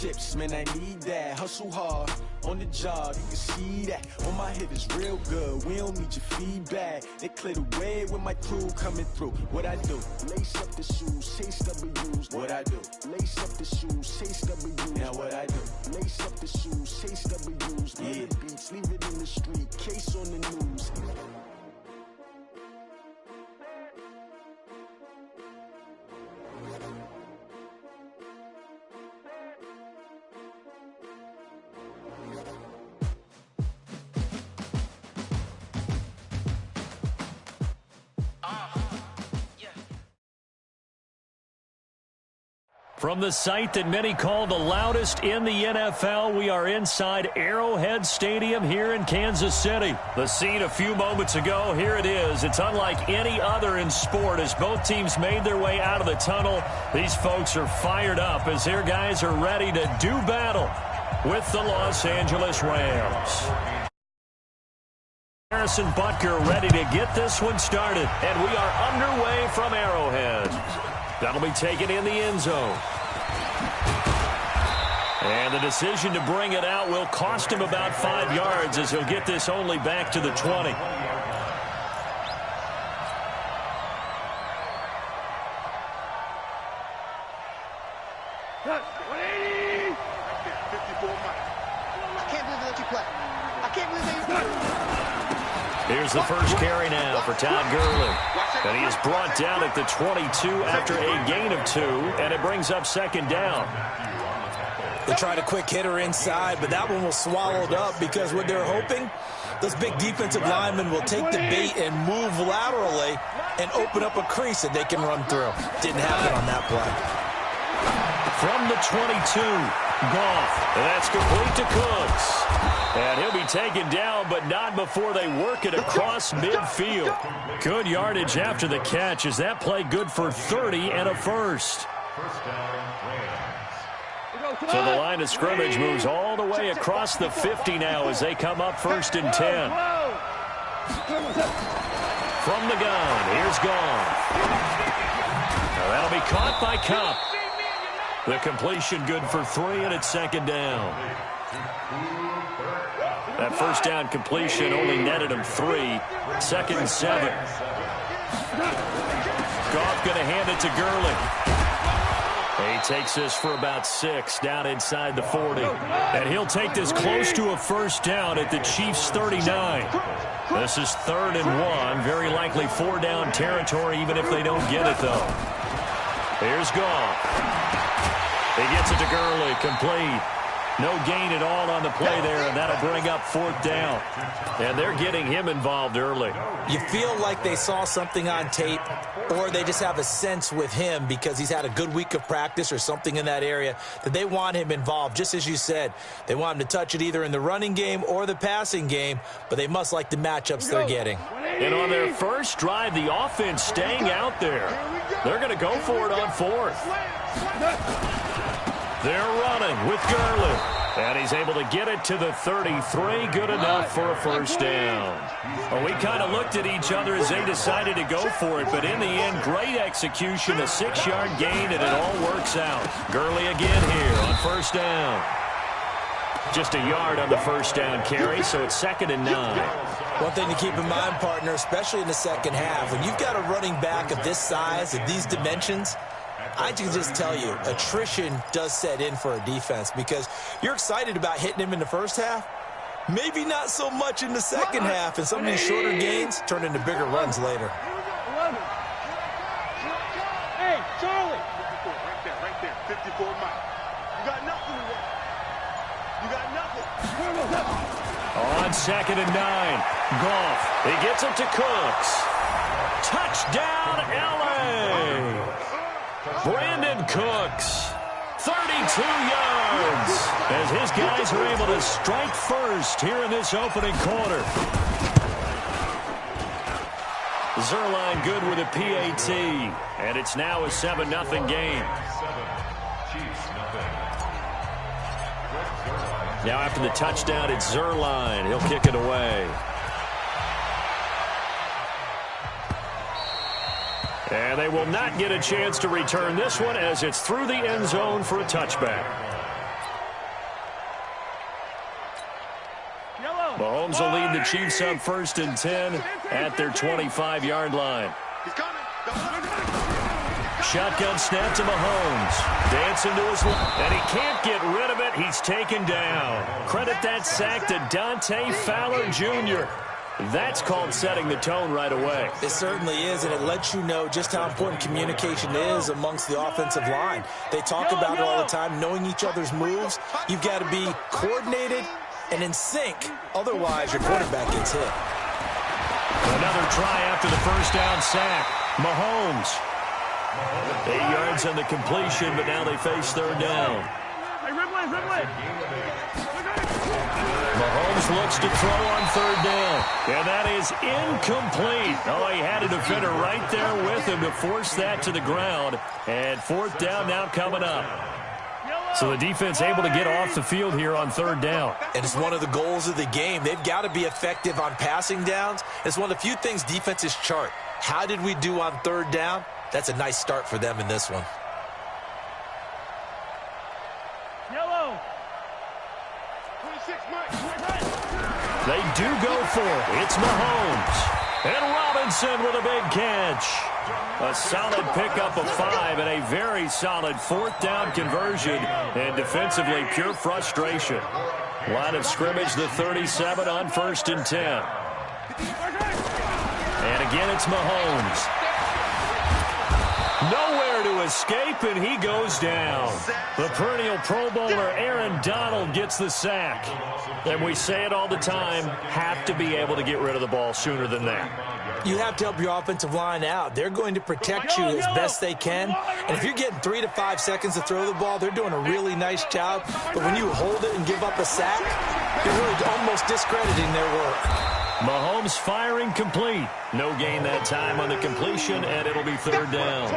chips, man, I need that. Hustle hard on the job, you can see that. On my hip is real good, we don't need your feedback. They clear the way with my crew coming through. What I do? Lace up the shoes, chase W's. What I do? Lace up the shoes, chase W's. Now what I do? Lace up the shoes, chase W's. Yeah, beats, leave it in the street, case on the news. From the site that many call the loudest in the NFL, we are inside Arrowhead Stadium here in Kansas City. The scene a few moments ago, here it is. It's unlike any other in sport as both teams made their way out of the tunnel. These folks are fired up as their guys are ready to do battle with the Los Angeles Rams. Harrison Butker ready to get this one started, and we are underway from Arrowhead. That'll be taken in the end zone. And the decision to bring it out will cost him about 5 yards as he'll get this only back to the 20. Here's the first carry now for Todd Gurley. And he is brought down at the 22 after a gain of 2, and it brings up second down. They tried a quick hitter inside, but that one was swallowed up because what they're hoping, those big defensive linemen will take the bait and move laterally and open up a crease that they can run through. Didn't happen on that play. From the 22, Goff. And that's complete to Cooks. And he'll be taken down, but not before they work it across midfield. Good yardage after the catch. Is that play good for 30 and a first? So the line of scrimmage moves all the way across the 50 now as they come up 1st and 10. From the gun, here's Goff. Now that'll be caught by Cup. The completion good for 3, and it's second down. That first down completion only netted him 3. 2nd and 7. Goff going to hand it to Gurley. He takes this for about 6 down inside the 40. And he'll take this close to a first down at the Chiefs' 39. This is 3rd and 1. Very likely 4-down territory even if they don't get it, though. Here's Goff. He gets it to Gurley, complete. No gain at all on the play there, and that'll bring up 4th down. And they're getting him involved early. You feel like they saw something on tape, or they just have a sense with him because he's had a good week of practice or something in that area that they want him involved. Just as you said, they want him to touch it either in the running game or the passing game, but they must like the matchups they're getting. And on their first drive, the offense staying out there. They're going to go for it on 4th. They're running with Gurley. And he's able to get it to the 33. Good enough for a first down. Well, we kind of looked at each other as they decided to go for it. But in the end, great execution, a 6-yard gain, and it all works out. Gurley again here on first down. Just a yard on the first down carry, so it's 2nd and 9. One thing to keep in mind, partner, especially in the second half, when you've got a running back of this size, of these dimensions, I can just tell you, attrition does set in for a defense because you're excited about hitting him in the first half. Maybe not so much in the second half, and some of these shorter gains turn into bigger runs later. Hey, Charlie. 54, right there. 54 Mike. You got nothing to run. You got nothing. On 2nd and 9, Goff. He gets it to Cooks. Touchdown, L.A. Brandon Cooks, 32 yards, as his guys are able to strike first here in this opening quarter. Zerline good with a PAT, and it's now a 7-0 game. Now after the touchdown, it's Zerline. He'll kick it away. And they will not get a chance to return this one as it's through the end zone for a touchback. Mahomes will lead the Chiefs up 1st and 10 at their 25-yard line. Shotgun snap to Mahomes. Dancing to his left. And he can't get rid of it. He's taken down. Credit that sack to Dante Fowler Jr. That's called setting the tone right away. It certainly is, and it lets you know just how important communication is amongst the offensive line. They talk about it all the time, knowing each other's moves. You've got to be coordinated and in sync. Otherwise, your quarterback gets hit. Another try after the first down sack. Mahomes. 8 yards on the completion, but now they face 3rd down. Mahomes looks to throw on 3rd down. And that is incomplete. Oh, he had a defender right there with him to force that to the ground. And 4th down now coming up. So the defense able to get off the field here on 3rd down. And it's one of the goals of the game. They've got to be effective on passing downs. It's one of the few things defenses chart. How did we do on 3rd down? That's a nice start for them in this one. Yellow. 26, They do go for it. It's Mahomes. And Robinson with a big catch. A solid pickup of 5 and a very solid 4th down conversion. And defensively, pure frustration. Line of scrimmage, the 37 on 1st and 10. And again, it's Mahomes. Nowhere to escape, and he goes down. The perennial Pro Bowler Aaron Donald gets the sack. And we say it all the time, have to be able to get rid of the ball sooner than that. You have to help your offensive line out. They're going to protect you as best they can. And if you're getting 3 to 5 seconds to throw the ball, they're doing a really nice job. But when you hold it and give up a sack, you're really almost discrediting their work. Mahomes firing complete. No gain that time on the completion, and it'll be 3rd down.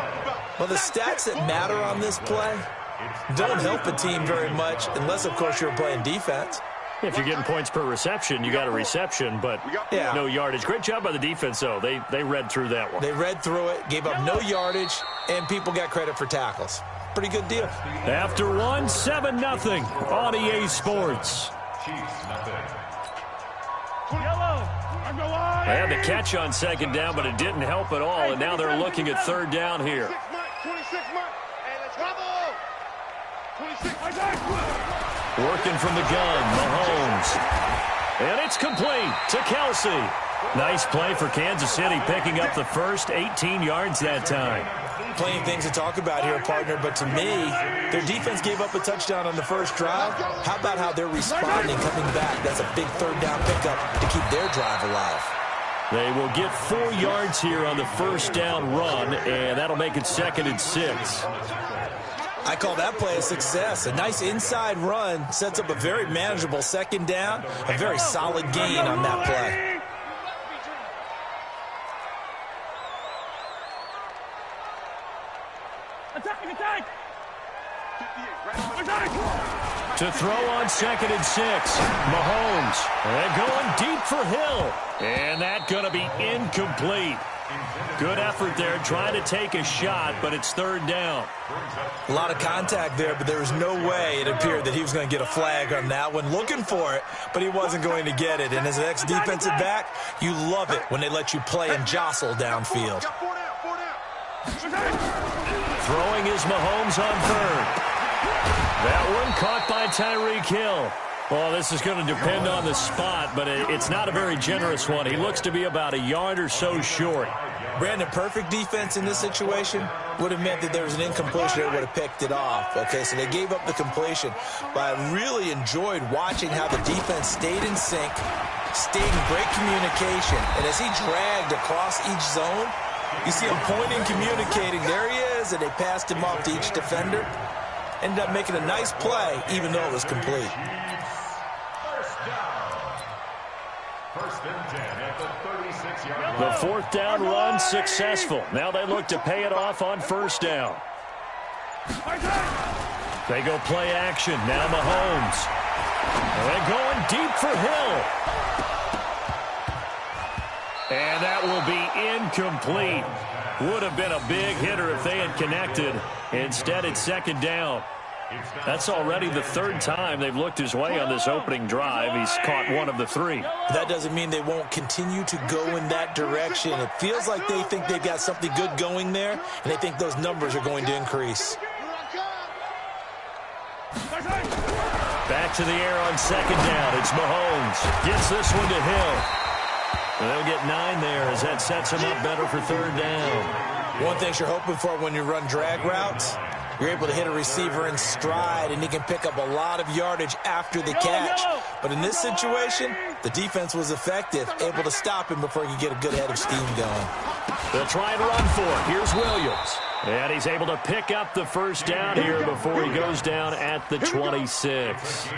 Well, the stats that matter on this play don't help a team very much unless, of course, you're playing defense. If you're getting points per reception, you got a reception, but no yardage. Great job by the defense, though. They read through that one. They read through it, gave up no yardage, and people got credit for tackles. Pretty good deal. After one, 7-0 on EA Sports. They had the catch on 2nd down, but it didn't help at all, and now they're looking at 3rd down here. 26, and let's trouble. 26, Working from the gun, Mahomes. And it's complete to Kelsey. Nice play for Kansas City, picking up the first 18 yards that time. Plenty of things to talk about here, partner, but to me, their defense gave up a touchdown on the first drive. How about how they're responding, coming back? That's a big 3rd down pickup to keep their drive alive. They will get 4 yards here on the 1st down run, and that'll make it 2nd and 6. I call that play a success. A nice inside run sets up a very manageable 2nd down, a very solid gain on that play. To throw on 2nd and 6, Mahomes. And going deep for Hill. And that's going to be incomplete. Good effort there, trying to take a shot, but it's 3rd down. A lot of contact there, but there was no way it appeared that he was going to get a flag on that one. Looking for it, but he wasn't going to get it. And as an ex-defensive back, you love it when they let you play and jostle downfield. Throwing is Mahomes on 3rd. That one caught by Tyreek Hill. Well, this is going to depend on the spot, but it's not a very generous one. He looks to be about a yard or so short. Brandon, perfect defense in this situation would have meant that there was an incompletion that would have picked it off. Okay, so they gave up the completion. But I really enjoyed watching how the defense stayed in sync, stayed in great communication. And as he dragged across each zone, you see him pointing, communicating. There he is, and they passed him off to each defender. Ended up making a nice play, even though it was complete. The 4th down run successful. Now they look to pay it off on 1st down. They go play action. Now Mahomes. And going deep for Hill. And that will be incomplete. Would have been a big hitter if they had connected. Instead, it's 2nd down. That's already the third time they've looked his way on this opening drive. He's caught one of the three. That doesn't mean they won't continue to go in that direction. It feels like they think they've got something good going there, and they think those numbers are going to increase. Back to the air on second down. It's Mahomes. Gets this one to Hill. And they'll get 9 there as that sets him up better for third down. One thing you're hoping for when you run drag routes, you're able to hit a receiver in stride, and he can pick up a lot of yardage after the catch. But in this situation, the defense was effective, able to stop him before he could get a good head of steam going. They'll try and run for it. Here's Williams. And he's able to pick up the first down here before he goes down at the 26.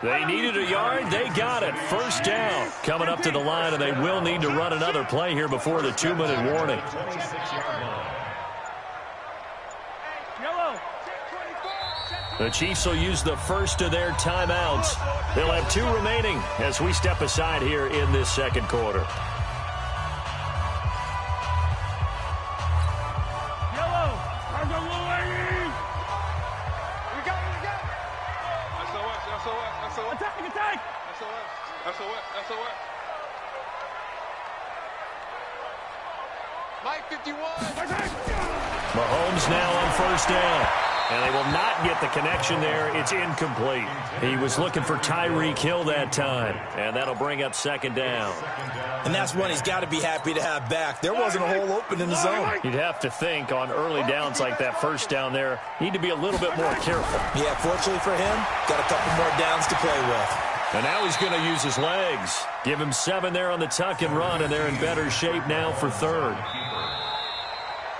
They needed a yard. They got it. First down. Coming up to the line, and they will need to run another play here before the 2-minute warning. The Chiefs will use the first of their timeouts. They'll have 2 remaining as we step aside here in this second quarter. Mahomes now on first down. And they will not get the connection there. It's incomplete. He was looking for Tyreek Hill that time. And that'll bring up second down. And that's one he's got to be happy to have back. There wasn't a hole open in the zone. You'd have to think on early downs like that first down there, need to be a little bit more careful. Yeah, fortunately for him, got a couple more downs to play with. And now he's going to use his legs. Give him 7 there on the tuck and run, and they're in better shape now for third.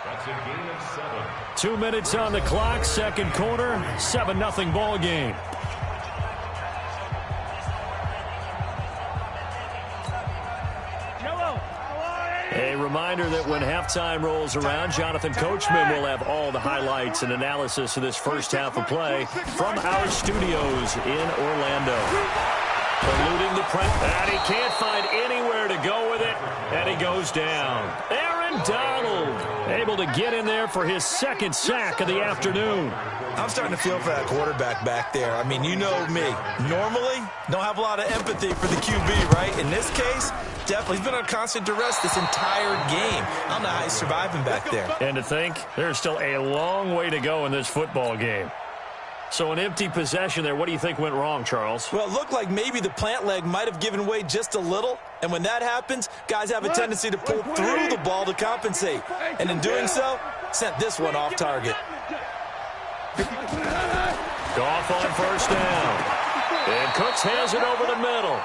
That's a gain of 7. 2 minutes on the clock, second quarter, 7-0 ball game. A reminder that when halftime rolls around, Jonathan Coachman will have all the highlights and analysis of this first half of play from our studios in Orlando. Eluding the press, and he can't find anywhere to go with it, and he goes down. Aaron Donald able to get in there for his second sack of the afternoon. I'm starting to feel for that quarterback back there. I mean, you know me. Normally, don't have a lot of empathy for the QB, right? In this case, definitely. He's been on constant duress this entire game. I don't know how he's surviving back there. And to think, there's still a long way to go in this football game. So an empty possession there. What do you think went wrong, Charles? Well, it looked like maybe the plant leg might have given way just a little. And when that happens, guys have a tendency to pull through the ball to compensate. And in doing so, sent this one off target. Goff on first down. And Cooks has it over the middle.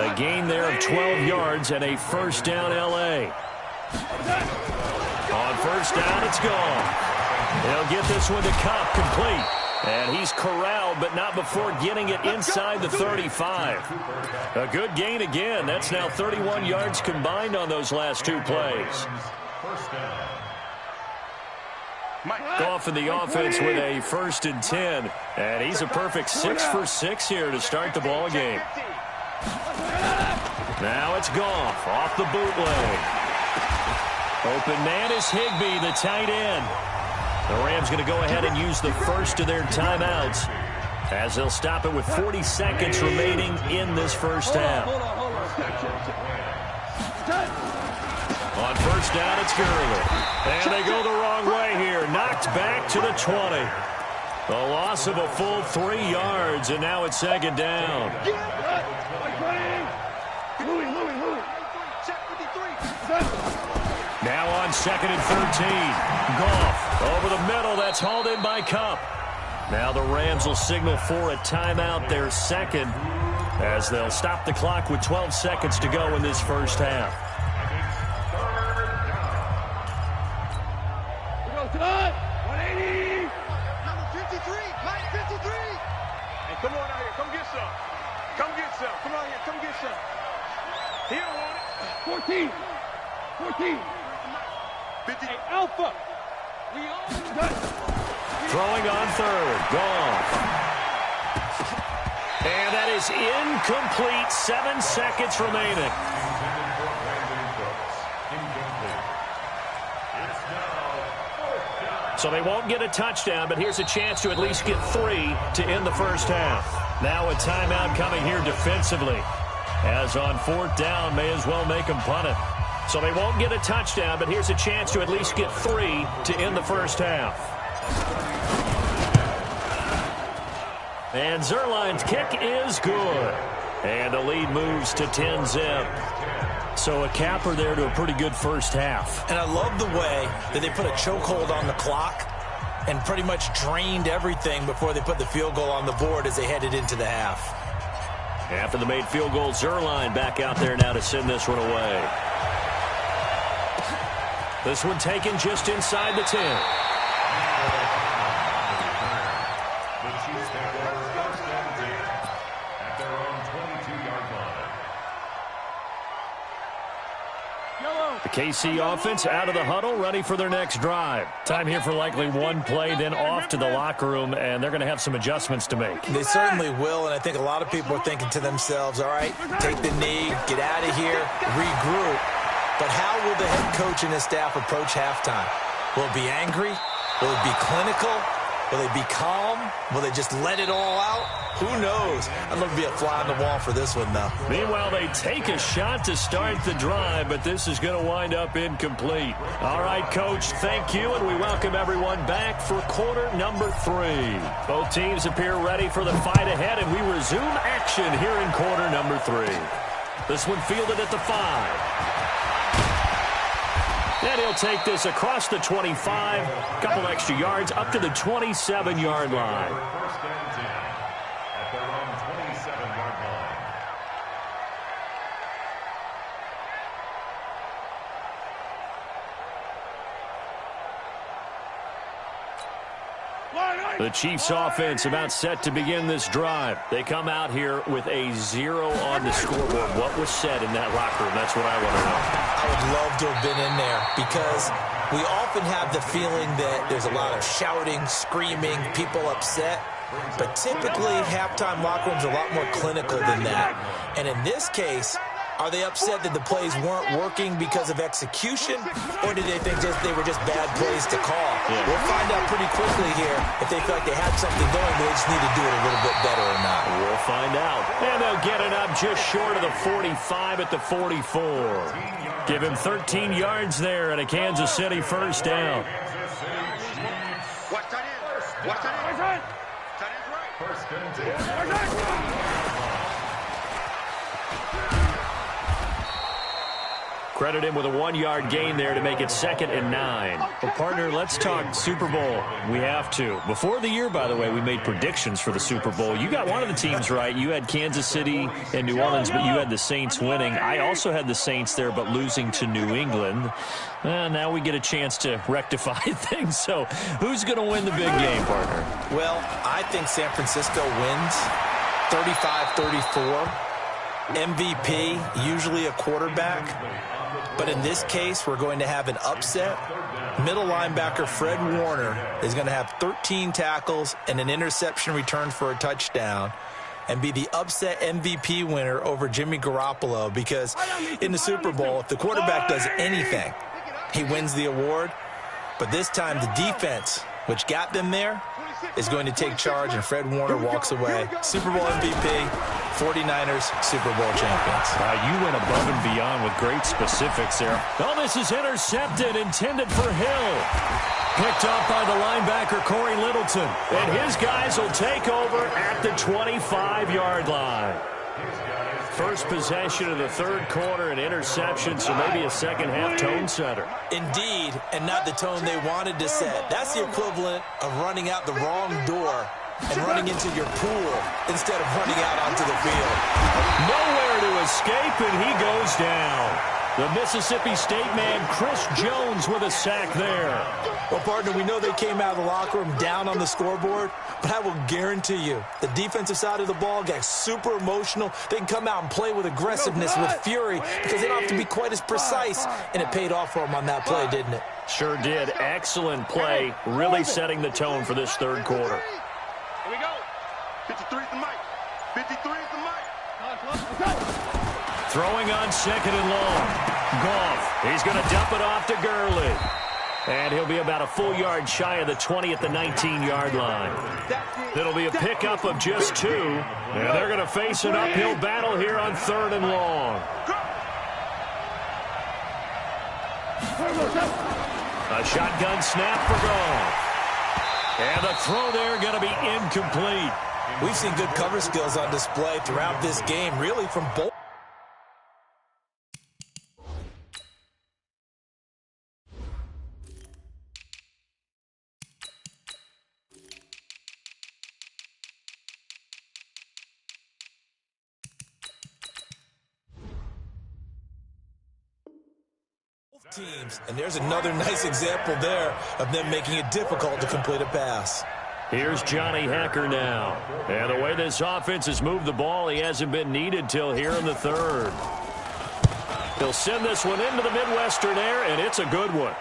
A gain there of 12 yards and a first down L.A. On first down, it's gone. They'll get this one to Kupp, complete. And he's corralled, but not before getting it inside the 35. A good gain again. That's now 31 yards combined on those last 2 plays. Goff in the offense with a 1st and 10. And he's a perfect 6 for 6 here to start the ball game. Now it's Goff off the bootleg. Open man is Higbee, the tight end. The Rams going to go ahead and use the first of their timeouts as they'll stop it with 40 seconds remaining in this first half. On first down, it's Gurley. And they go the wrong way here. Knocked back to the 20. The loss of a full 3 yards, and now it's second down. Now on 2nd and 13. Goff over the middle. That's hauled in by Kupp. Now the Rams will signal for a timeout, their second, as they'll stop the clock with 12 seconds to go in this first half. Number 53, line 53. Hey, come on out here. Come get some. Come get some. Come on here. Come get some. He don't want it. 14. 50. Hey, Alpha. We all got. Throwing on third. Goff. And that is incomplete. 7 seconds remaining. So they won't get a touchdown, but here's a chance to at least get 3 to end the first half. Now a timeout coming here defensively. As on 4th down, may as well make them punt it. So they won't get a touchdown, but here's a chance to at least get 3 to end the first half. And Zuerlein's kick is good. And the lead moves to 10-zip. So a capper there to a pretty good first half. And I love the way that they put a chokehold on the clock and pretty much drained everything before they put the field goal on the board as they headed into the half. After the made field goal, Zuerlein back out there now to send this one away. This one taken just inside the 10. The KC offense out of the huddle, ready for their next drive. Time here for likely one play, then off to the locker room, and they're going to have some adjustments to make. They certainly will, and I think a lot of people are thinking to themselves, all right, take the knee, get out of here, regroup. But how will the head coach and his staff approach halftime? Will it be angry? Will it be clinical? Will they be calm? Will they just let it all out? Who knows? I'd love to be a fly on the wall for this one, though. Meanwhile, they take a shot to start the drive, but this is going to wind up incomplete. All right, Coach, thank you, and we welcome everyone back for quarter number 3. Both teams appear ready for the fight ahead, and we resume action here in quarter number 3. This one fielded at the 5. And he'll take this across the 25, a couple extra yards, up to the 27-yard line. First and 10 at their own 27-yard line. The Chiefs offense about set to begin this drive. They come out here with a 0 on the scoreboard. What was said in that locker room? That's what I want to know. I would love to have been in there because we often have the feeling that there's a lot of shouting, screaming, people upset. But typically, halftime locker rooms are a lot more clinical than that. And in this case, are they upset that the plays weren't working because of execution, or did they think they were just bad plays to call? Yeah. We'll find out pretty quickly here if they feel like they had something going, but they just need to do it a little bit better or not. We'll find out. And they'll get it up just short of the 45 at the 44. Give him 13 yards there and a Kansas City first down. Watch tight end. Watch tight end. Tight end's right. First and 10. Credit him with a 1-yard gain there to make it 2nd and 9. Well, partner, let's talk Super Bowl. We have to. Before the year, by the way, we made predictions for the Super Bowl. You got one of the teams right. You had Kansas City and New Orleans, but you had the Saints winning. I also had the Saints there, but losing to New England. Now we get a chance to rectify things. So who's going to win the big game, partner? Well, I think San Francisco wins 35-34. MVP, usually a quarterback. But in this case, we're going to have an upset. Middle linebacker Fred Warner is going to have 13 tackles and an interception returned for a touchdown and be the upset MVP winner over Jimmy Garoppolo, because in the Super Bowl, if the quarterback does anything, he wins the award. But this time, the defense, which got them there, is going to take charge, and Fred Warner walks away. Super Bowl MVP, 49ers Super Bowl champions. You went above and beyond with great specifics there. Oh, this is intercepted, intended for Hill. Picked up by the linebacker, Corey Littleton. And his guys will take over at the 25-yard line. First possession of the third quarter, an interception, so maybe a second-half tone setter. Indeed, and not the tone they wanted to set. That's the equivalent of running out the wrong door and running into your pool instead of running out onto the field. Nowhere to escape, and he goes down. The Mississippi State man, Chris Jones, with a sack there. Well, partner, we know they came out of the locker room down on the scoreboard, but I will guarantee you the defensive side of the ball got super emotional. They can come out and play with aggressiveness, with fury, because they don't have to be quite as precise, and it paid off for them on that play, didn't it? Sure did. Excellent play, really setting the tone for this third quarter. Here we go. 53 is the mic. 53 is the mic. Throwing on 2nd and long. Goff. He's going to dump it off to Gurley. And he'll be about a full yard shy of the 20 at the 19-yard line. It'll be a pickup of just 2. And they're going to face an uphill battle here on 3rd and long. A shotgun snap for Goff. And the throw there going to be incomplete. We've seen good cover skills on display throughout this game, really from both. Teams, and there's another nice example there of them making it difficult to complete a pass. Here's Johnny Hacker now. And the way this offense has moved the ball, he hasn't been needed till here in the 3rd. He'll send this one into the Midwestern air, and it's a good one.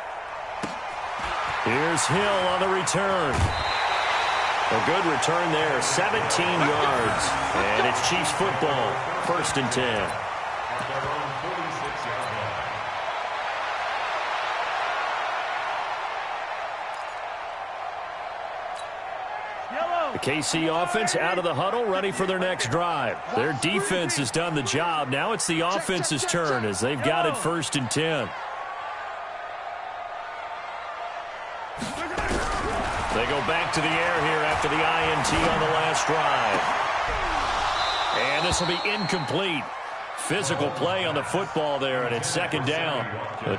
Here's Hill on the return. A good return there, 17 yards. And it's Chiefs football, 1st and 10. The KC offense out of the huddle, ready for their next drive. Their defense has done the job. Now it's the offense's turn as they've got it 1st and 10. They go back to the air here after the INT on the last drive. And this will be incomplete. Physical play on the football there, and it's 2nd down.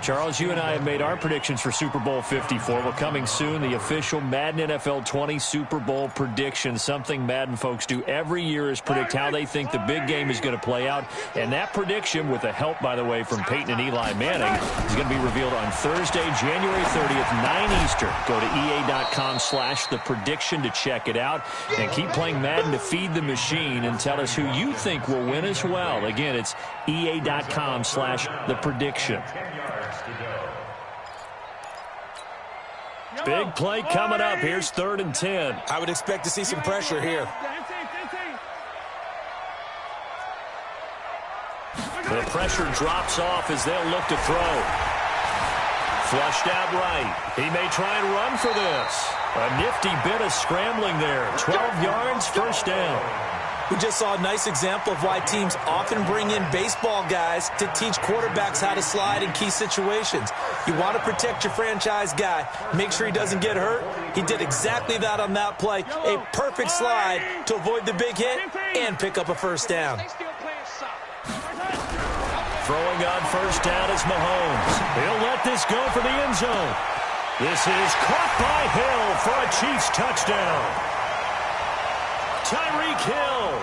Charles, you and I have made our predictions for Super Bowl 54. Well, coming soon, the official Madden NFL 20 Super Bowl prediction. Something Madden folks do every year is predict how they think the big game is going to play out. And that prediction, with the help, by the way, from Peyton and Eli Manning, is going to be revealed on Thursday, January 30th, 9 Eastern. Go to EA.com/theprediction to check it out. And keep playing Madden to feed the machine and tell us who you think will win as well. Again, it's EA.com/theprediction. Big play coming up. Here's 3rd and 10. I would expect to see some pressure here. The pressure drops off as they'll look to throw. Flushed out right. He may try and run for this. A nifty bit of scrambling there. 12 yards, 1st down. We just saw a nice example of why teams often bring in baseball guys to teach quarterbacks how to slide in key situations. You want to protect your franchise guy. Make sure he doesn't get hurt. He did exactly that on that play. A perfect slide to avoid the big hit and pick up a 1st down. Throwing on 1st down is Mahomes. He'll let this go for the end zone. This is caught by Hill for a Chiefs touchdown. Tyreek Hill,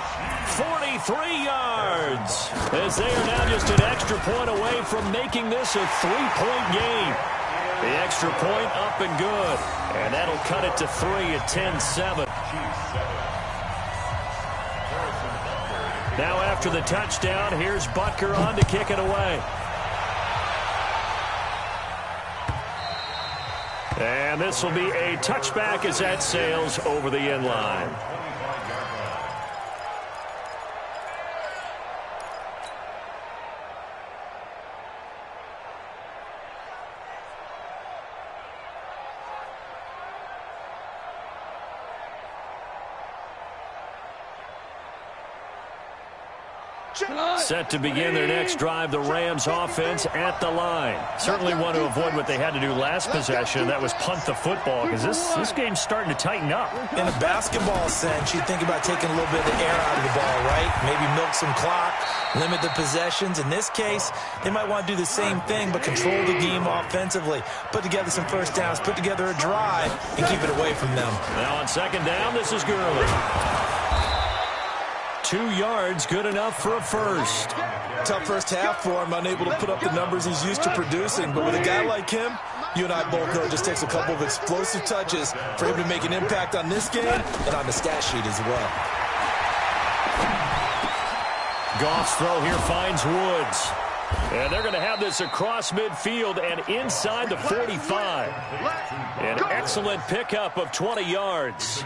43 yards, as they are now just an extra point away from making this a 3-point game. The extra point up and good, and that'll cut it to 3 at 10-7. Now after the touchdown, here's Butker on to kick it away. And this will be a touchback as that sails over the end line. Set to begin their next drive, the Rams offense at the line. Certainly want to avoid what they had to do last possession. That was punt the football, because this game's starting to tighten up. In a basketball sense, you think about taking a little bit of the air out of the ball, right? Maybe milk some clock, limit the possessions. In this case, they might want to do the same thing, but control the game offensively. Put together some 1st downs, put together a drive, and keep it away from them. Now on 2nd down, this is Gurley. 2 yards, good enough for a 1st. Tough 1st half for him, unable to put up the numbers he's used to producing. But with a guy like him, you and I both know it just takes a couple of explosive touches for him to make an impact on this game and on the stat sheet as well. Goff's throw here finds Woods. And they're going to have this across midfield and inside the 45. An excellent pickup of 20 yards.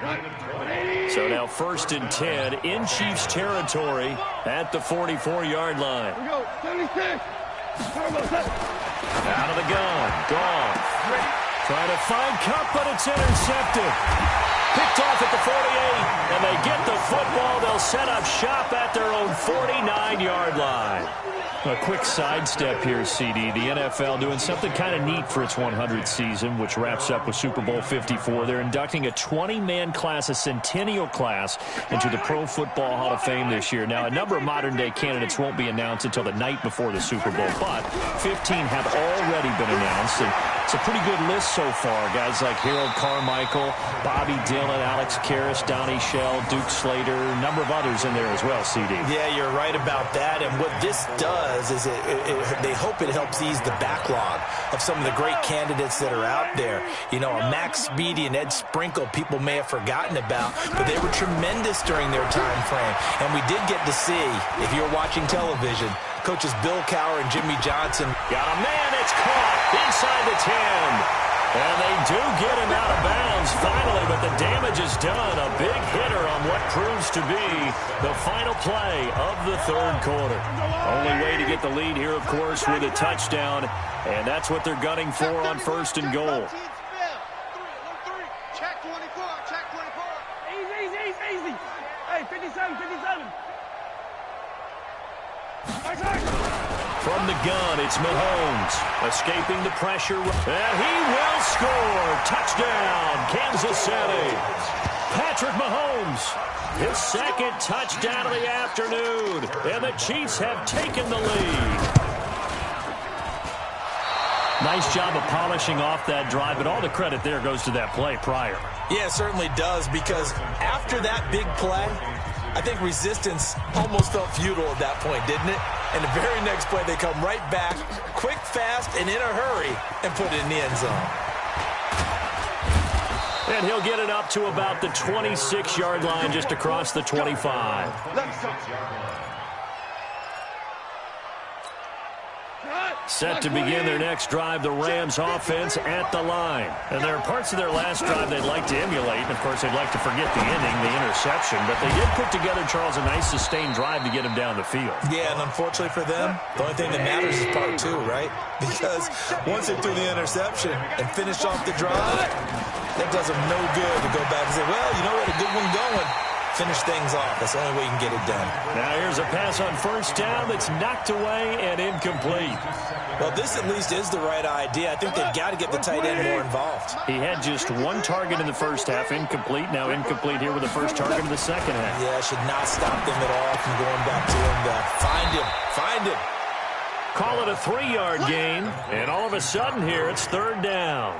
So now 1st and 10 in Chiefs territory at the 44-yard line. Out of the gun. Goff. Trying to find Cup, but it's intercepted. Picked off at the 48, and they get the football. They'll set up shop at their own 49-yard line. A quick sidestep here, CD. The NFL doing something kind of neat for its 100th season, which wraps up with Super Bowl 54. They're inducting a 20-man class, a centennial class, into the Pro Football Hall of Fame this year. Now, a number of modern-day candidates won't be announced until the night before the Super Bowl, but 15 have already been announced, and it's a pretty good list so far. Guys like Harold Carmichael, Bobby Dillon, Alex Karras, Donnie Shell, Duke Slater, a number of others in there as well, CD. Yeah, you're right about that, and what this does is they hope it helps ease the backlog of some of the great candidates that are out there. You know, a Max Speedy and Ed Sprinkle, people may have forgotten about, but they were tremendous during their time frame. And we did get to see, if you're watching television, coaches Bill Cowher and Jimmy Johnson. Got a man, it's caught inside the 10. And they do get him out of bounds finally, but the damage is done. A big hitter on what proves to be the final play of the third quarter. Only way to get the lead here, of course, with a touchdown, and that's what they're gunning for on first and goal. Check 24, check 24. Easy. Hey, 57. From the gun, it's Mahomes, escaping the pressure, and he will score. Touchdown, Kansas City. Patrick Mahomes, his second touchdown of the afternoon, and the Chiefs have taken the lead. Nice job of polishing off that drive, but all the credit there goes to that play prior. Yeah, it certainly does, because after that big play, I think resistance almost felt futile at that point, didn't it? And the very next play, they come right back, quick, fast, and in a hurry, and put it in the end zone. And he'll get it up to about the 26-yard line, just across the 25. Set to begin their next drive, the Rams offense at the line. And there are parts of their last drive they'd like to emulate. And, of course, they'd like to forget the ending, the interception. But they did put together, Charles, a nice sustained drive to get him down the field. Yeah, and unfortunately for them, the only thing that matters is part two, right? Because once they threw the interception and finished off the drive, that does them no good to go back and say, well, you know what, a good one going. Finish things off. That's the only way you can get it done. Now here's a pass on first down that's knocked away and incomplete. Well, this at least is the right idea. I think they've got to get the tight end more involved. He had just one target in the first half, incomplete. Now incomplete here with the first target in the second half. Yeah, should not stop them at all from going back to him. Find him. Call it a 3-yard gain, and all of a sudden here it's third down.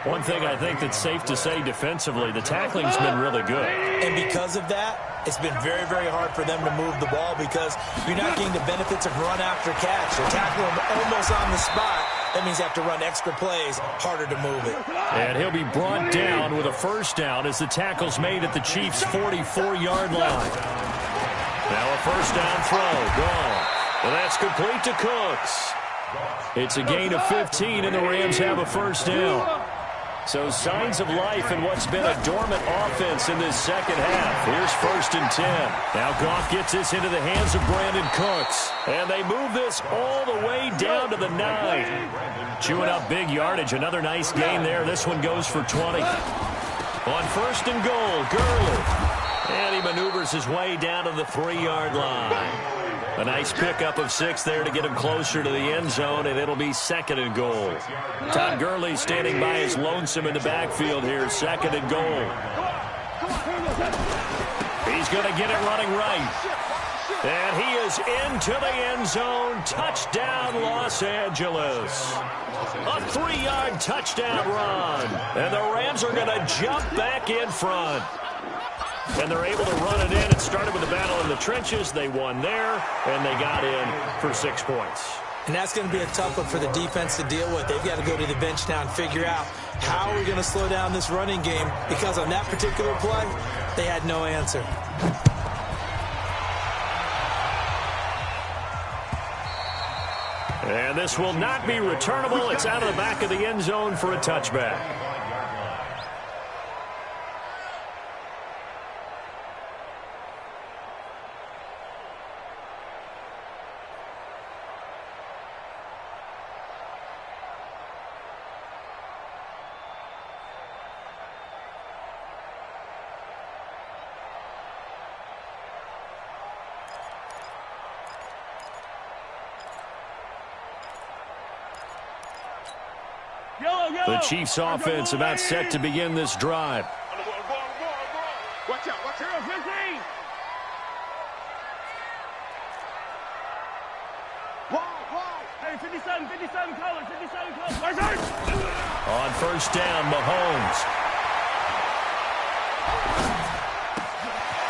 One thing I think that's safe to say defensively, the tackling's been really good. And because of that, it's been very, very hard for them to move the ball because you're not getting the benefits of run after catch. They're tackling them almost on the spot. That means you have to run extra plays, harder to move it. And he'll be brought down with a first down as the tackle's made at the Chiefs' 44-yard line. Now a first down throw, gone. And that's complete to Cooks. It's a gain of 15, and the Rams have a first down. So signs of life in what's been a dormant offense in this second half. Here's first and 10. Now Goff gets this into the hands of Brandon Cooks. And they move this all the way down to the 9. Chewing up big yardage. Another nice gain there. This one goes for 20. On first and goal, Gurley. And he maneuvers his way down to the 3-yard line. A nice pickup of 6 there to get him closer to the end zone, and it'll be second and goal. Todd Gurley standing by his lonesome in the backfield here, second and goal. He's going to get it running right. And he is into the end zone. Touchdown, Los Angeles. A 3-yard touchdown run. And the Rams are going to jump back in front. And they're able to run it in. It started with a battle in the trenches. They won there, and they got in for 6 points. And that's going to be a tough one for the defense to deal with. They've got to go to the bench now and figure out how are we going to slow down this running game, because on that particular play, they had no answer. And this will not be returnable. It's out of the back of the end zone for a touchback. The Chiefs offense about set to begin this drive. Watch out, watch out. 15. Hey, 57, color, 57 color. On first down, Mahomes.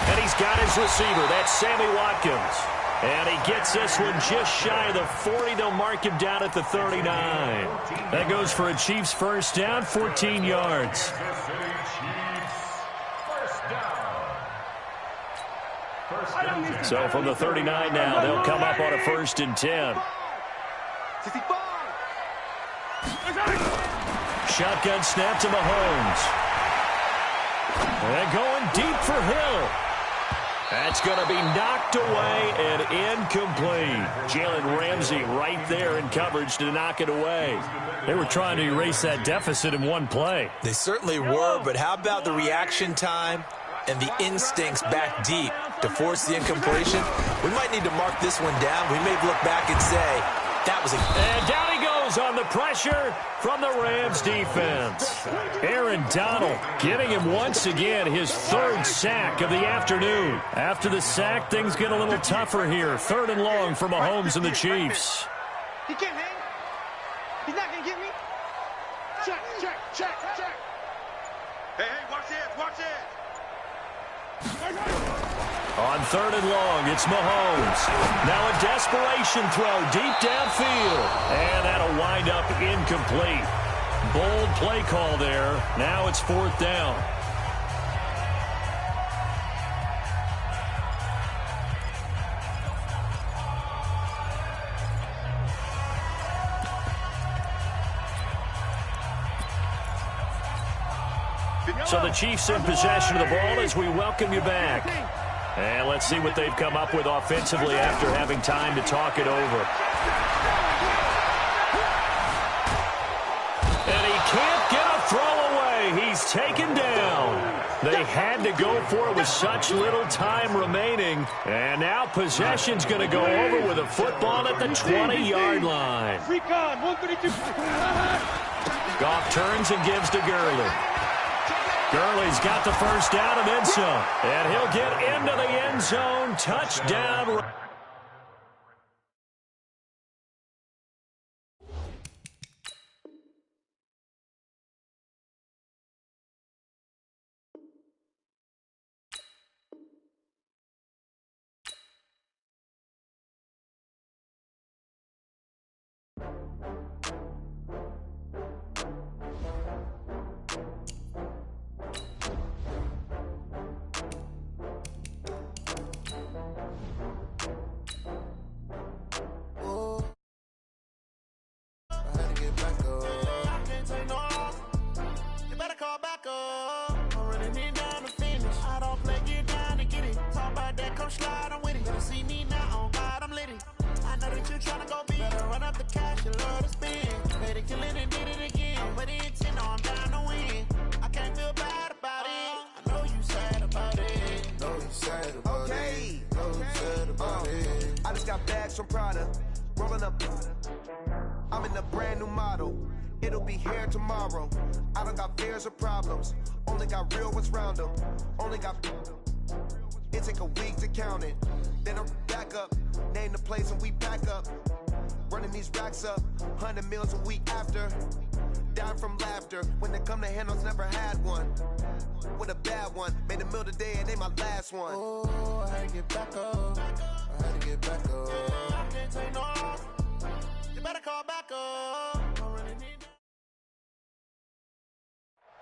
And he's got his receiver. That's Sammy Watkins. And he gets this one just shy of the 40. They'll mark him down at the 39. That goes for a Chiefs first down, 14 yards. So from the 39 now, they'll come up on a 1st and 10. Shotgun snap to Mahomes. And going deep for Hill. That's going to be knocked away and incomplete. Jalen Ramsey right there in coverage to knock it away. They were trying to erase that deficit in one play. They certainly were, but how about the reaction time and the instincts back deep to force the incompletion? We might need to mark this one down. We may look back and say, that was a... And down he goes on the pressure from the Rams defense. Aaron Donald getting him once again his 3rd sack of the afternoon. After the sack, things get a little tougher here. 3rd and long for Mahomes and the Chiefs. He can't hang. He's not going to get me. Check. Hey, watch it. On 3rd and long, it's Mahomes. Now a desperation throw deep downfield. And that'll wind up incomplete. Bold play call there. Now it's 4th down. So the Chiefs in possession of the ball as we welcome you back. And let's see what they've come up with offensively after having time to talk it over. And he can't get a throw away. He's taken down. They had to go for it with such little time remaining. And now possession's going to go over with a football at the 20-yard line. Goff turns and gives to Gurley. Gurley's got the first down and then some. And he'll get into the end zone. Touchdown. I just got bags from Prada, rolling up. I'm in a brand new model. It'll be here tomorrow. I don't got fears or problems. Only got real ones round them. Only got. It take a week to count it. Then I'm back up. Name the place and we back up. Running these racks up. 100 meals a week after. Down from laughter. When they come to handles, never had one. With a bad one. Made a meal today and they my last one. Oh, I had to get back up. I had to get back up. I can't take no. You better call back up.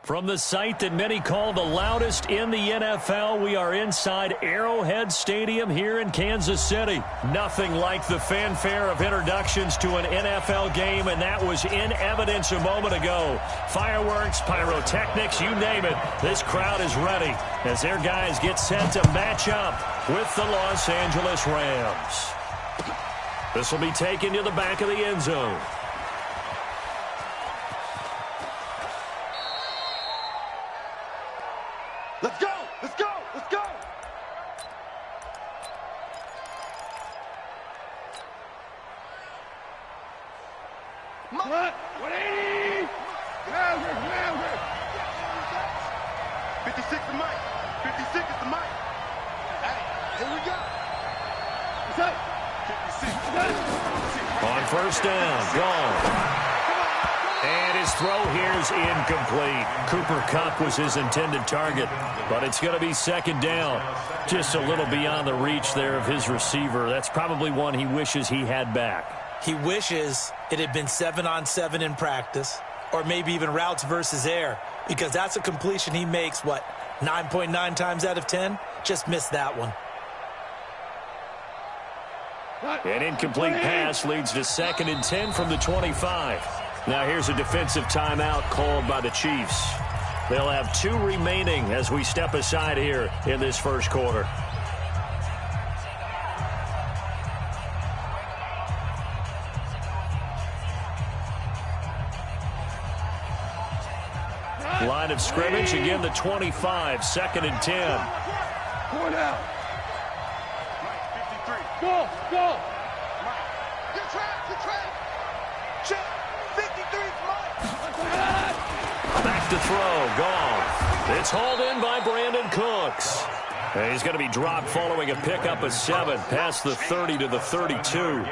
From the site that many call the loudest in the NFL, we are inside Arrowhead Stadium here in Kansas City. Nothing like the fanfare of introductions to an NFL game, and that was in evidence a moment ago. Fireworks, pyrotechnics, you name it. This crowd is ready as their guys get set to match up with the Los Angeles Rams. This will be taken to the back of the end zone. Let's go! Let's go! Let's go! What? 180! 56 to Mike. 56 is the Mike. Hey, here we go. What's up? 56. On first down, gone. And his throw here is incomplete. Cooper Kupp was his intended target, but it's going to be second down. Just a little beyond the reach there of his receiver. That's probably one he wishes he had back. He wishes it had been 7-on-7 in practice, or maybe even routes versus air, because that's a completion he makes, 9.9 times out of 10? Just missed that one. An incomplete pass leads to 2nd and 10 from the 25. Now here's a defensive timeout called by the Chiefs. They'll have 2 remaining as we step aside here in this first quarter. Line of scrimmage, again the 25, 2nd and 10. Going out. Go, go. Get trapped. Check. 53 Mike. Back to throw, gone. It's hauled in by Brandon Cooks. And he's going to be dropped following a pickup of 7 past the 30 to the 32.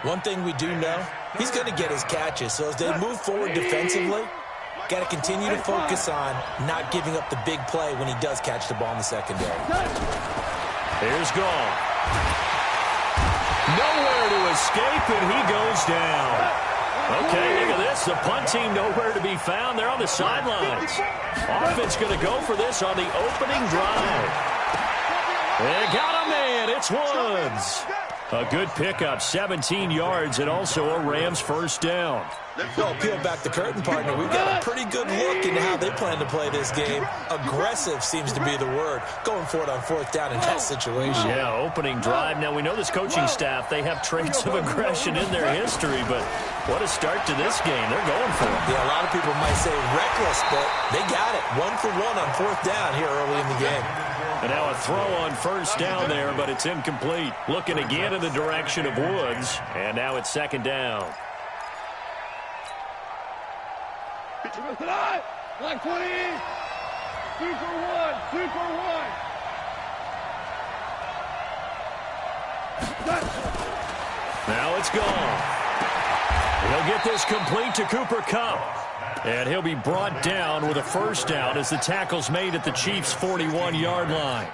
One thing we do know, he's going to get his catches. So as they move forward defensively, got to continue to focus on not giving up the big play when he does catch the ball in the secondary. Here's Gall. Nowhere to escape, and he goes down. Okay, look at this. The punt team nowhere to be found. They're on the sidelines. Offense going to go for this on the opening drive. They got a man. It's Woods. A good pickup, 17 yards, and also a Rams first down. Well, peel back the curtain, partner. We've got a pretty good look into how they plan to play this game. Aggressive seems to be the word. Going for it on 4th down in that situation. Yeah, opening drive. Now, we know this coaching staff, they have traits of aggression in their history, but what a start to this game. They're going for it. Yeah, a lot of people might say reckless, but they got it. 1 for 1 on 4th down here early in the game. And now a throw on first down there, but it's incomplete. Looking again in the direction of Woods, and now it's 2nd down. Line 20. 2 for 1. 2 for 1. Now it's gone. He'll get this complete to Cooper Kupp. And he'll be brought down with a first down as the tackle's made at the Chiefs' 41-yard line.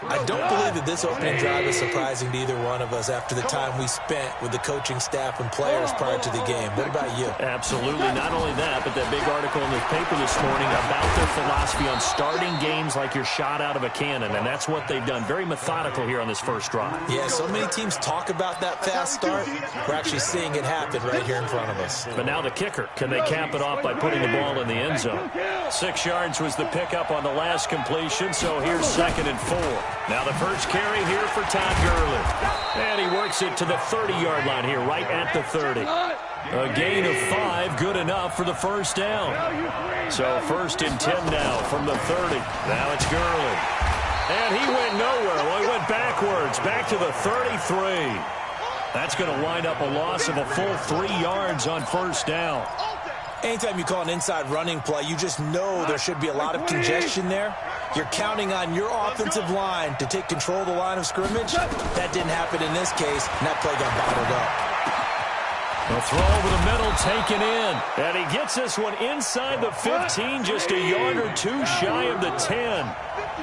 I don't believe that this opening drive is surprising to either one of us after the time we spent with the coaching staff and players prior to the game. What about you? Absolutely. Not only that, but that big article in the paper this morning about their philosophy on starting games like you're shot out of a cannon, and that's what they've done. Very methodical here on this first drive. Yeah, so many teams talk about that fast start. We're actually seeing it happen right here in front of us. But now the kicker. Can they cap it off by putting the ball in the end zone? 6 yards was the pickup on the last completion, so here's 2nd and 4. Now the first carry here for Todd Gurley. And he works it to the 30-yard line here, right at the 30. A gain of 5, good enough for the first down. So 1st and 10 now from the 30. Now it's Gurley. And he went nowhere. Well, he went backwards, back to the 33. That's going to wind up a loss of a full 3 yards on first down. Anytime you call an inside running play, you just know there should be a lot of congestion there. You're counting on your offensive line to take control of the line of scrimmage. That didn't happen in this case, and that play got bottled up. A throw over the middle taken in. And he gets this one inside the 15, just a yard or 2 shy of the 10.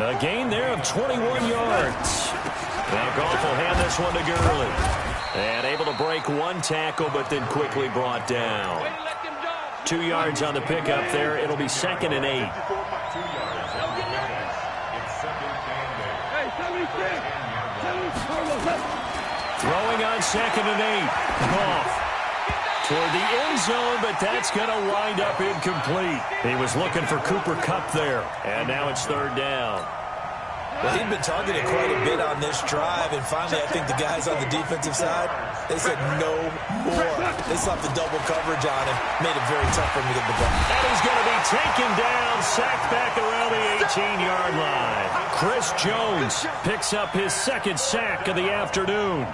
A gain there of 21 yards. Now Goff will hand this one to Gurley. And able to break 1 tackle, but then quickly brought down. 2 yards on the pickup there. It'll be 2nd and 8. Throwing on 2nd and 8. Goff toward the end zone, but that's going to wind up incomplete. He was looking for Cooper Kupp there, and now it's 3rd down. Well, he'd been targeted quite a bit on this drive, and finally I think the guys on the defensive side, they said no more. They slapped the double coverage on him, made it very tough for him to get the ball. And he's going to be taken down, sacked back around the 18-yard line. Chris Jones picks up his 2nd sack of the afternoon.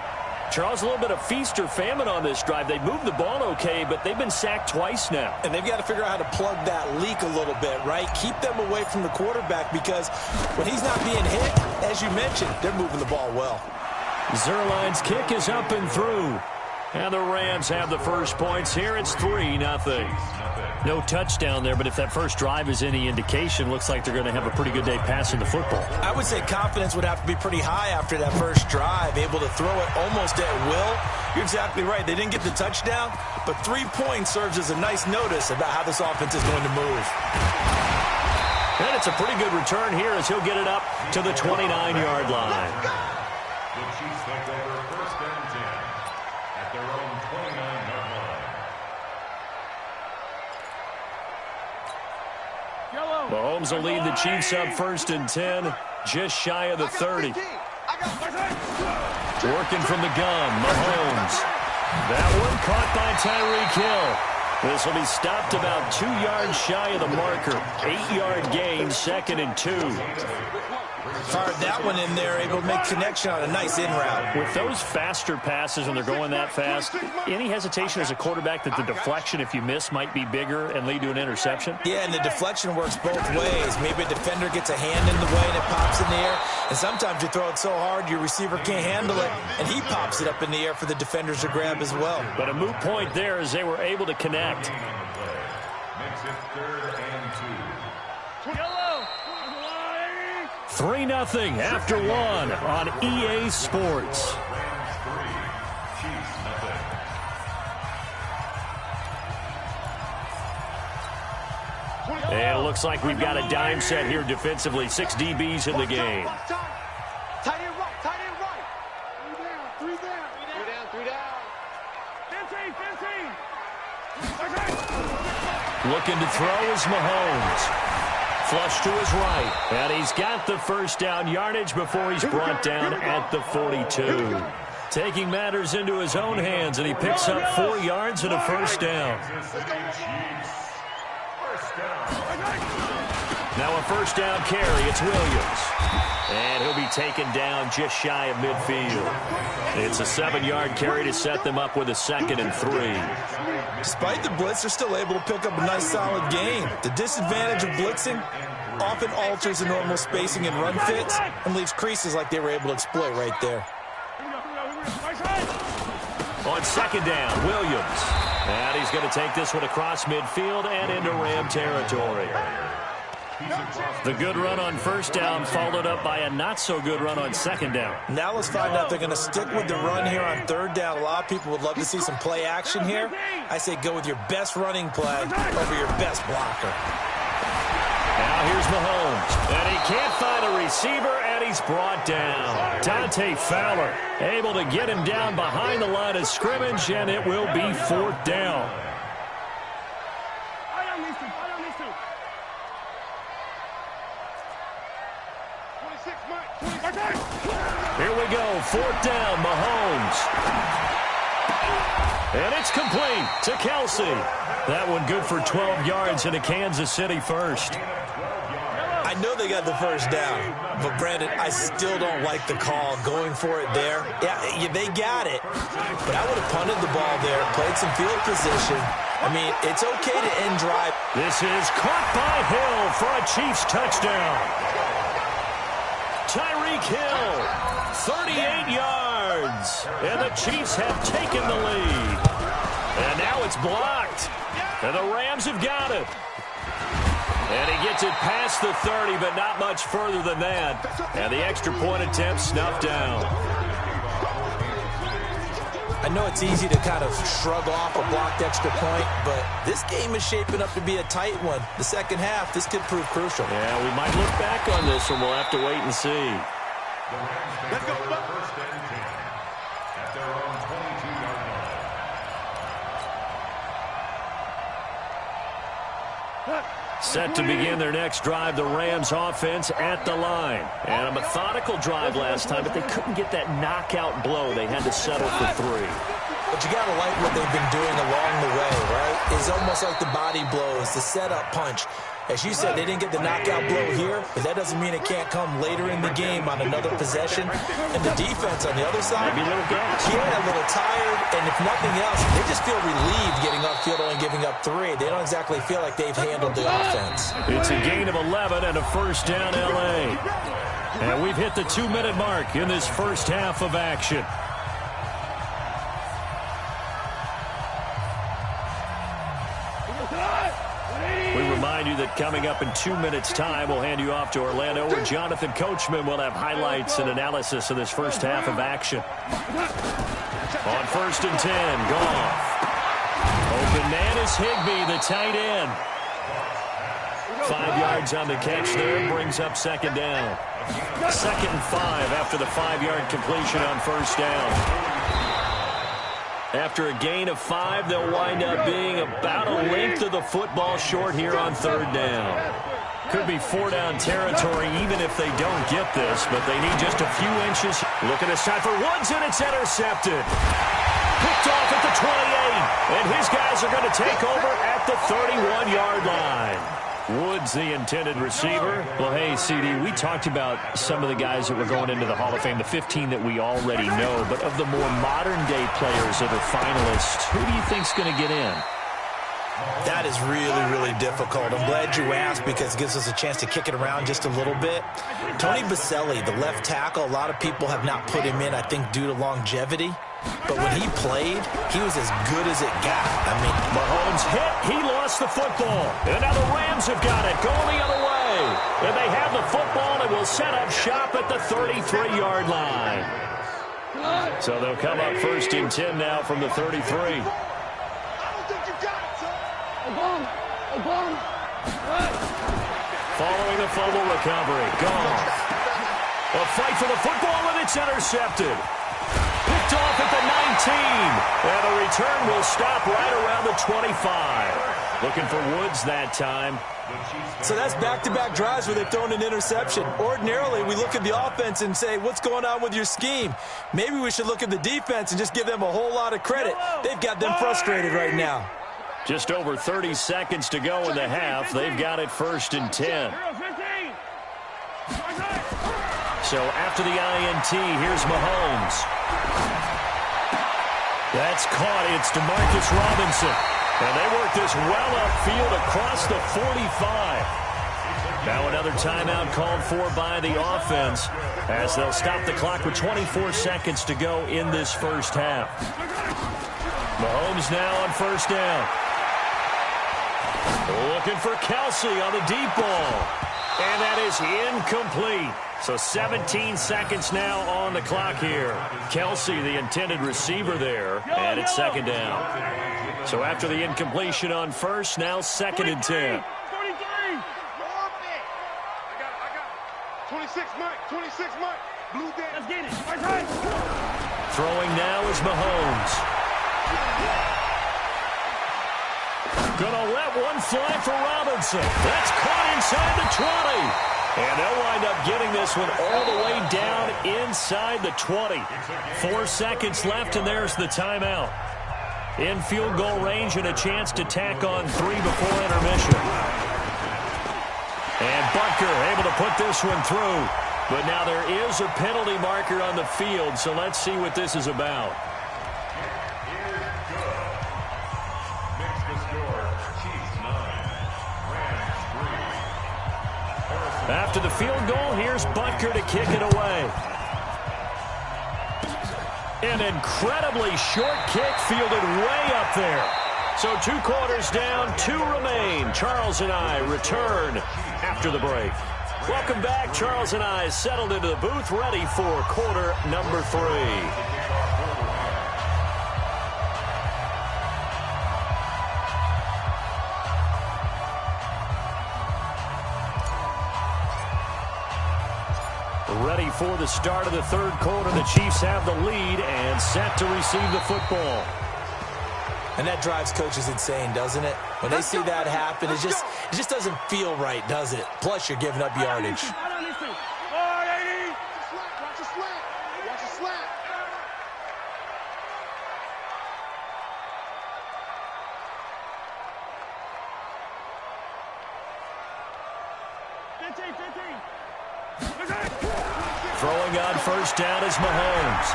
Charles, a little bit of feast or famine on this drive. They moved the ball okay, but they've been sacked twice now. And they've got to figure out how to plug that leak a little bit, right? Keep them away from the quarterback, because when he's not being hit, as you mentioned, they're moving the ball well. Zuerlein's kick is up and through. And the Rams have the first points here. It's 3-0. No touchdown there, but if that first drive is any indication, looks like they're going to have a pretty good day passing the football. I would say confidence would have to be pretty high after that first drive, able to throw it almost at will. You're exactly right. They didn't get the touchdown, but 3 points serves as a nice notice about how this offense is going to move. And it's a pretty good return here as he'll get it up to the 29-yard line. The Chiefs take over first and 10 at their own 29-yard line. Mahomes will lead the Chiefs up first and 10, just shy of the 30. Working from the gun, Mahomes. That one caught by Tyreek Hill. This will be stopped about 2 yards shy of the marker. 8-yard gain, 2nd and 2. Fired that one in there, able to make connection on a nice in route. With those faster passes, when they're going that fast, any hesitation as a quarterback that the deflection, if you miss, might be bigger and lead to an interception? Yeah, and the deflection works both ways. Maybe a defender gets a hand in the way and it pops in the air. And sometimes you throw it so hard your receiver can't handle it, and he pops it up in the air for the defenders to grab as well. But a moot point there as they were able to connect. Makes it 3rd and 2. 3-0 after 1 on EA Sports. Rams 3, Chiefs nothing. And it looks like we've got a dime set here defensively. 6 DBs in the game. Tight end right, tight end right. 3 down. 3 down. 15. Looking to throw is Mahomes. Flush to his right. And he's got the first down yardage before he's brought down at the 42. Taking matters into his own hands, and he picks up 4 yards and a first down. Now a first down carry. It's Williams. And he'll be taken down just shy of midfield. It's a 7-yard carry to set them up with a 2nd and 3. Despite the blitz, they're still able to pick up a nice solid gain. The disadvantage of blitzing often alters the normal spacing and run fits and leaves creases like they were able to exploit right there. On 2nd down, Williams. And he's going to take this one across midfield and into Ram territory. The good run on first down followed up by a not-so-good run on 2nd down. Now let's find out if they're going to stick with the run here on 3rd down. A lot of people would love to see some play action here. I say go with your best running play over your best blocker. Now here's Mahomes. And he can't find a receiver, and he's brought down. Dante Fowler able to get him down behind the line of scrimmage, and it will be 4th down. Here we go, 4th down, Mahomes. And it's complete to Kelsey. That one good for 12 yards in a Kansas City first. I know they got the first down, but Brandon, I still don't like the call going for it there. Yeah, they got it, but I would have punted the ball there, played some field position. I mean, it's okay to end drive. This is caught by Hill for a Chiefs touchdown. Tyreek Hill, 38 yards, and the Chiefs have taken the lead. And now it's blocked, and the Rams have got it. And he gets it past the 30, but not much further than that. And the extra point attempt snuffed down. I know it's easy to kind of shrug off a blocked extra point, but this game is shaping up to be a tight one. The second half, this could prove crucial. Yeah, we might look back on this one. We'll have to wait and see. Let's go. First and 10 at their own 22-yard line. Set to begin their next drive, the Rams offense at the line. And a methodical drive last time, but they couldn't get that knockout blow. They had to settle for 3. But you got to like what they've been doing along the way, right? It's almost like the body blows, the setup punch. As you said, they didn't get the knockout blow here, but that doesn't mean it can't come later in the game on another possession. And the defense on the other side, maybe a little gas. Yeah, a little tired, and if nothing else, they just feel relieved getting upfield only giving up 3. They don't exactly feel like they've handled the offense. It's a gain of 11 and a first down, L.A. And we've hit the 2-minute mark in this first half of action. We remind you that coming up in 2 minutes' time, we'll hand you off to Orlando, where Jonathan Coachman will have highlights and analysis of this first half of action. On 1st and 10, Goff. Open man is Higbee, the tight end. 5 yards on the catch there, brings up second down. 2nd and 5 after the 5-yard completion on first down. After a gain of 5, they'll wind up being about a length of the football short here on 3rd down. Could be 4-down territory even if they don't get this, but they need just a few inches. Look at this time for Woods, and it's intercepted. Picked off at the 28, and his guys are going to take over at the 31-yard line. Woods, the intended receiver. Well, hey, CD, we talked about some of the guys that were going into the Hall of Fame, the 15 that we already know. But of the more modern-day players that are finalists, who do you think's going to get in? That is really, really difficult. I'm glad you asked because it gives us a chance to kick it around just a little bit. Tony Baselli, the left tackle, a lot of people have not put him in, I think, due to longevity. But when he played, he was as good as it got. I mean, Mahomes hit. He lost the football. And now the Rams have got it going the other way. And they have the football and will set up shop at the 33-yard line. So they'll come up 1st and 10 now from the 33. Following the fumble recovery. Goff. A fight for the football, and it's intercepted. Picked off at the 19. And the return will stop right around the 25. Looking for Woods that time. So that's back-to-back drives where they've thrown an interception. Ordinarily, we look at the offense and say, what's going on with your scheme? Maybe we should look at the defense and just give them a whole lot of credit. They've got them frustrated right now. Just over 30 seconds to go in the half. They've got it 1st and 10. So after the INT, here's Mahomes. That's caught. It's DeMarcus Robinson. And they work this well upfield across the 45. Now another timeout called for by the offense as they'll stop the clock with 24 seconds to go in this first half. Mahomes now on 1st down. Looking for Kelsey on the deep ball. And that is incomplete. So 17 seconds now on the clock here. Kelsey, the intended receiver there, and it's 2nd down. So after the incompletion on 1st, now 2nd and 10. 26, Mike. 26, Mike. Blue down. Let's get it. Right. Throwing now is Mahomes. Gonna let one fly for Robinson. That's caught inside the 20. And they'll wind up getting this one all the way down inside the 20. 4 seconds left, and there's the timeout. In field goal range and a chance to tack on 3 before intermission. And Butker able to put this one through. But now there is a penalty marker on the field, so let's see what this is about. After the field goal, here's Butker to kick it away. An incredibly short kick fielded way up there. So 2 quarters down, 2 remain. Charles and I return after the break. Welcome back. Charles and I settled into the booth, ready for quarter number 3. Ready for the start of the 3rd quarter. The Chiefs have the lead and set to receive the football. And that drives coaches insane, doesn't it? When they see that happen, it just doesn't feel right, does it? Plus, you're giving up yardage. first down is Mahomes.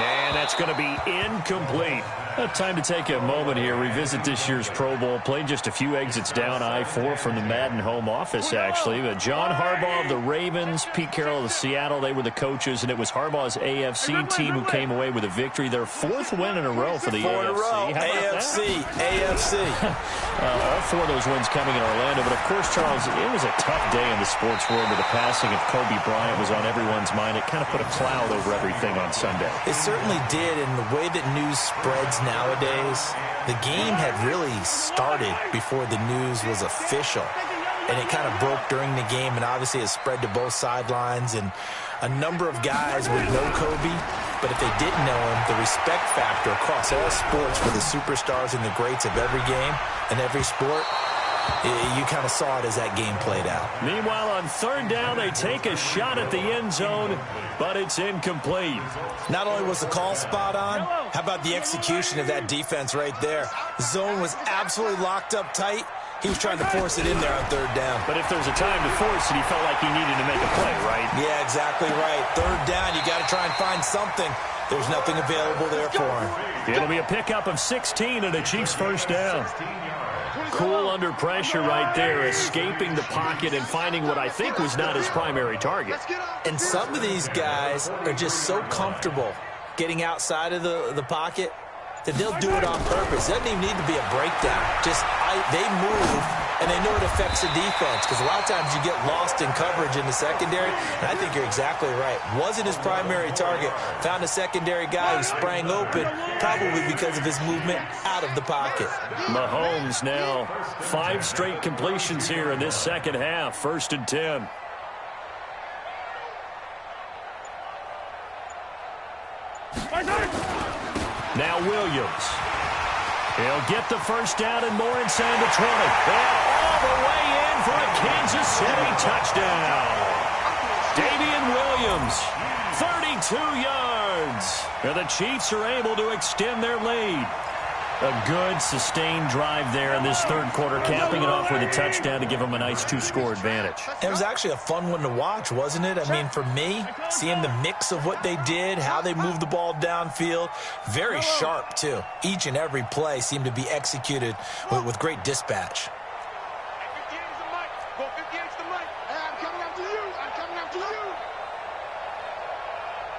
And that's going to be incomplete. Time to take a moment here, revisit this year's Pro Bowl. Played just a few exits down I-4 from the Madden home office, actually. But John Harbaugh of the Ravens, Pete Carroll of the Seattle, they were the coaches, and it was Harbaugh's AFC team who came away with a victory. Their 4th win in a row for the AFC. AFC. All 4 of those wins coming in Orlando. But, of course, Charles, it was a tough day in the sports world where the passing of Kobe Bryant was on everyone's mind. It kind of put a cloud over everything on Sunday. It certainly did, and the way that news spreads nowadays, the game had really started before the news was official, and it kind of broke during the game, and obviously it spread to both sidelines, and a number of guys would know Kobe, but if they didn't know him, the respect factor across all sports for the superstars and the greats of every game and every sport, you kind of saw it as that game played out. Meanwhile, on 3rd down, they take a shot at the end zone, but it's incomplete. Not only was the call spot on, how about the execution of that defense right there? The zone was absolutely locked up tight. He was trying to force it in there on 3rd down. But if there's a time to force it, he felt like he needed to make a play, right? Yeah, exactly right. 3rd down, you got to try and find something. There's nothing available there for him. It'll be a pickup of 16 and a Chiefs first down. Cool under pressure right there, escaping the pocket and finding what I think was not his primary target. And some of these guys are just so comfortable getting outside of the pocket that they'll do it on purpose. It doesn't even need to be a breakdown. Just they move, and they know it affects the defense, because a lot of times you get lost in coverage in the secondary, and I think you're exactly right. Wasn't his primary target. Found a secondary guy who sprang open, probably because of his movement out of the pocket. Mahomes now 5 straight completions here in this second half. 1st and 10. Now Williams. He'll get the first down and more inside the 20. And all the way in for a Kansas City touchdown. Damian Williams, 32 yards. And the Chiefs are able to extend their lead. A good, sustained drive there in this 3rd quarter, capping it off with a touchdown to give them a nice 2-score advantage. It was actually a fun one to watch, wasn't it? I mean, for me, seeing the mix of what they did, how they moved the ball downfield, very sharp, too. Each and every play seemed to be executed with great dispatch.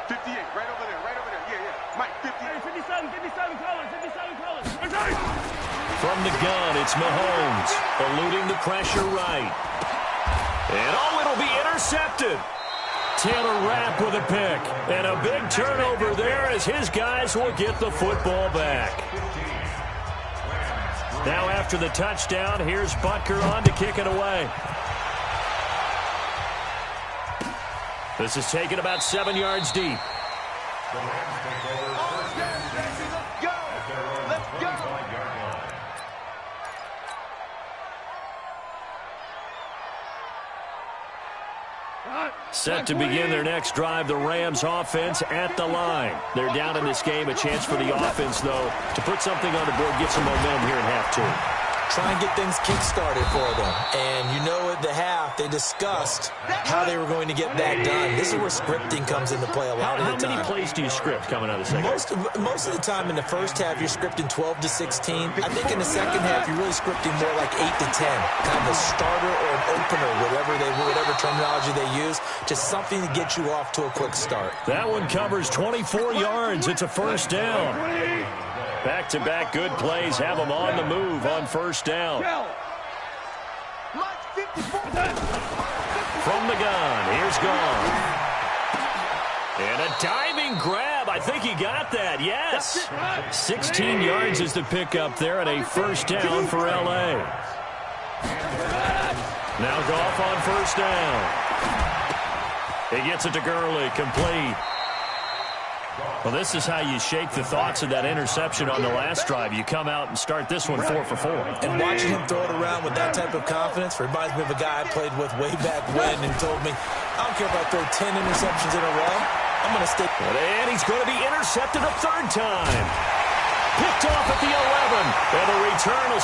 58, right over there, yeah. Mike, 58. 57, colors. From the gun, it's Mahomes, eluding the pressure right. And it'll be intercepted. Taylor Rapp with a pick. And a big turnover there as his guys will get the football back. Now after the touchdown, here's Butker on to kick it away. This is taken about 7 yards deep. Set to begin their next drive, the Rams offense at the line. They're down in this game. A chance for the offense, though, to put something on the board, get some momentum here in half 2. Try and get things kick-started for them. And you know at the half, they discussed how they were going to get that done. This is where scripting comes into play a lot of the time. How many plays do you script coming out of the second half? Most of the time in the first half, you're scripting 12 to 16. I think in the second half, you're really scripting more like 8 to 10. Kind of a starter or an opener, whatever terminology they use. Just something to get you off to a quick start. That one covers 24 yards. It's a first down. Back-to-back good plays have them on the move on first down. From the gun, here's Gone. And a diving grab. I think he got that, yes. 16 yards is the pickup there, and a first down for L.A. Now Goff on first down. He gets it to Gurley, complete. Well, this is how you shake the thoughts of that interception on the last drive. You come out and start this one 4 for 4. And watching him throw it around with that type of confidence reminds me of a guy I played with way back when who told me, I don't care if I throw 10 interceptions in a row, I'm going to stick. And he's going to be intercepted a 3rd time. Picked off at the 11. And the return will